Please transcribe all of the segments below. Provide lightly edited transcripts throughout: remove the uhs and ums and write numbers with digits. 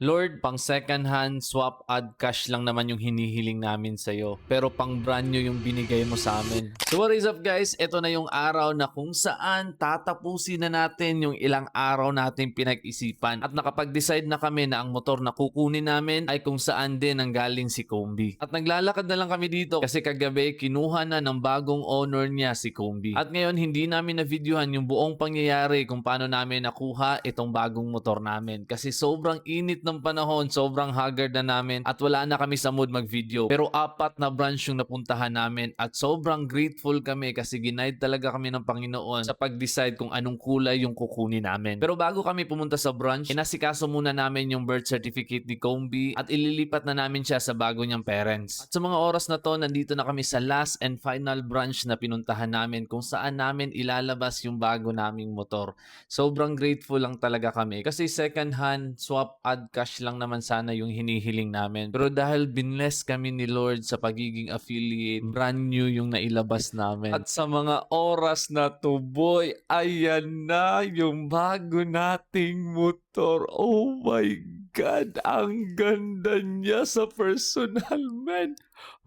Lord, pang second hand, swap, add cash lang naman yung hinihiling namin sa'yo. Pero pang brand new yung binigay mo sa amin. So what is up guys? Ito na yung araw na kung saan tatapusin na natin yung ilang araw natin pinag-isipan. At nakapag-decide na kami na ang motor na kukunin namin ay kung saan din ang galing si Kombi. At naglalakad na lang kami dito kasi kagabi kinuha na ng bagong owner niya si Kombi. At ngayon hindi namin na-videohan yung buong pangyayari kung paano namin nakuha itong bagong motor namin. Kasi sobrang init ng panahon, sobrang haggard na namin at wala na kami sa mood mag-video. Pero 4 na branch yung napuntahan namin at sobrang grateful kami kasi ginaid talaga kami ng Panginoon sa pag-decide kung anong kulay yung kukunin namin. Pero bago kami pumunta sa branch, inasikaso muna namin yung birth certificate ni Kombi at ililipat na namin siya sa bago niyang parents. At sa mga oras na to, nandito na kami sa last and final branch na pinuntahan namin kung saan namin ilalabas yung bago naming motor. Sobrang grateful lang talaga kami kasi second hand, swap, add cash lang naman sana yung hinihiling namin. Pero dahil binless kami ni Lord sa pagiging affiliate, brand new yung nailabas namin. At sa mga oras na to, boy, ayan na yung bago nating motor. Oh my God, ang ganda niya sa personal, man.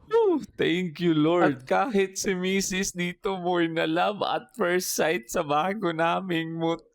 Oh, thank you, Lord. At kahit si Mrs. dito more na love at first sight sa bago naming motor.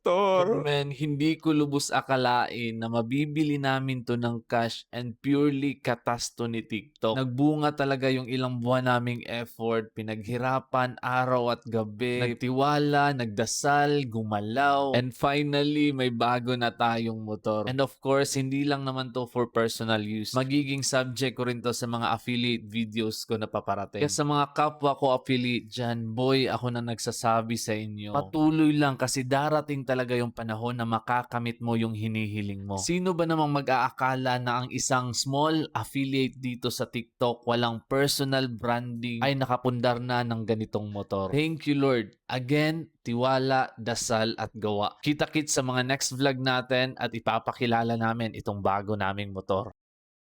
Man, hindi ko lubos akalain na mabibili namin to ng cash and purely katas to ni TikTok. Nagbunga talaga yung ilang buwan naming effort, pinaghirapan araw at gabi, nagtiwala, nagdasal, gumalaw, and finally may bago na tayong motor. And of course, hindi lang naman to for personal use. Magiging subject ko rin to sa mga affiliate videos ko na paparating. Kaya sa mga kapwa ko affiliate dyan, boy, ako na nagsasabi sa inyo, patuloy lang kasi darating talaga yung panahon na makakamit mo yung hinihiling mo. Sino ba namang mag-aakala na ang isang small affiliate dito sa TikTok, walang personal branding, ay nakapundar na ng ganitong motor? Thank you, Lord. Again, tiwala, dasal at gawa. Kita-kits sa mga next vlog natin at ipapakilala namin itong bago naming motor.